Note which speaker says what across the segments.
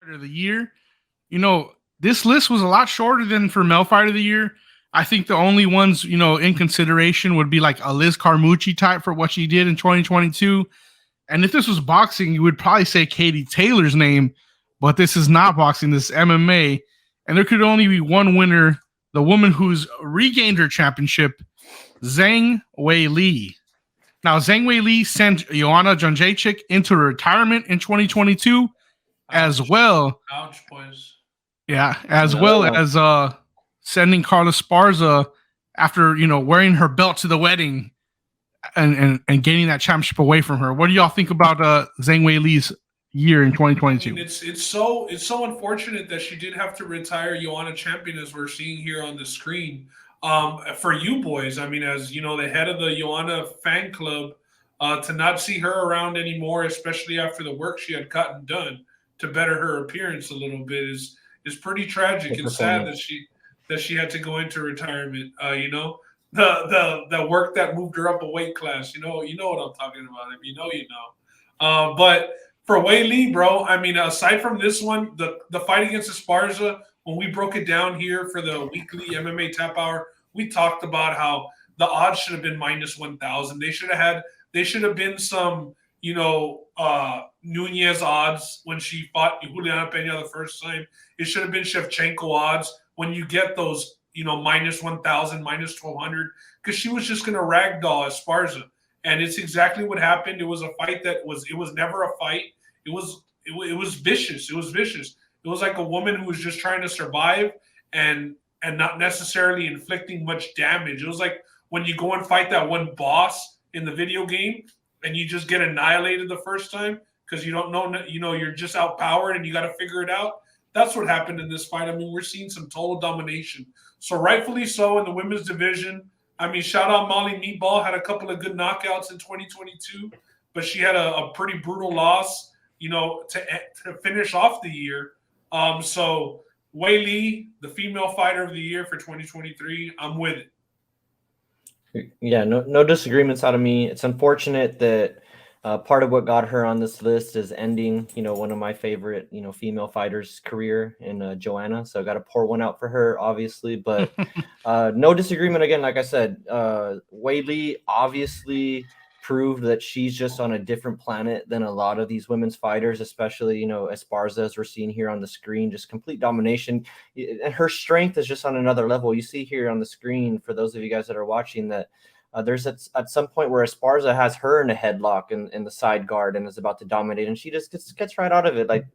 Speaker 1: Fighter of the Year. This list was a lot shorter than for Male Fighter of the Year. I think the only ones, in consideration would be like a Liz Carmucci type for what she did in 2022. And if this was boxing, you would probably say Katie Taylor's name, but this is not boxing, this is MMA. And there could only be one winner, the woman who's regained her championship, Zhang Weili. Now, Zhang Weili sent Joanna Jędrzejczyk into retirement in 2022, as well.
Speaker 2: Ouch, boys.
Speaker 1: Yeah, as well as sending Carla Esparza after wearing her belt to the wedding and gaining that championship away from her. What do y'all think about Zhang Weili's year in 2022?
Speaker 2: I mean, it's so unfortunate that she did have to retire Joanna Champion, as we're seeing here on the screen. For you boys, I mean, as you know, the head of the Joanna fan club, to not see her around anymore, especially after the work she had gotten done to better her appearance a little bit, is pretty tragic and sad that she had to go into retirement. The work that moved her up a weight class. You know what I'm talking about. If you know. But for Weili, bro, I mean, aside from this one, the fight against Esparza, when we broke it down here for the weekly MMA Tap Hour, we talked about how the odds should have been minus 1,000. They should have been some, Nunez odds when she fought Juliana Pena the first time. It should have been Shevchenko odds when you get those, minus 1,000, minus 1,200, because she was just going to ragdoll Esparza. And it's exactly what happened. It was a fight it was never a fight. It was vicious. It was vicious. It was like a woman who was just trying to survive and not necessarily inflicting much damage. It was like when you go and fight that one boss in the video game and you just get annihilated the first time because you don't know, you're just outpowered and you got to figure it out. That's what happened in this fight. I mean, we're seeing some total domination. So rightfully so in the women's division. I mean, shout out Molly Meatball, had a couple of good knockouts in 2022, but she had a pretty brutal loss, to finish off the year. So Weili, the female fighter of the year for 2023, I'm with it.
Speaker 3: Yeah, no disagreements out of me. It's unfortunate that part of what got her on this list is ending, one of my favorite, female fighters' career in Joanna. So I got to pour one out for her, obviously. But no disagreement. Again, like I said, Weili obviously proved that she's just on a different planet than a lot of these women's fighters, especially, Esparza, as we're seeing here on the screen, just complete domination. And her strength is just on another level. You see here on the screen, for those of you guys that are watching, that there's at some point where Esparza has her in a headlock in the side guard and is about to dominate, and she just gets right out of it, like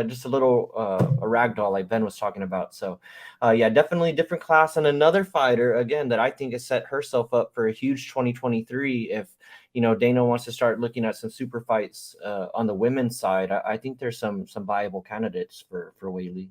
Speaker 3: just a little a ragdoll, like Ben was talking about. So yeah, definitely different class. And another fighter, again, that I think has set herself up for a huge 2023 if Dana wants to start looking at some super fights on the women's side. I think there's some viable candidates for Weili.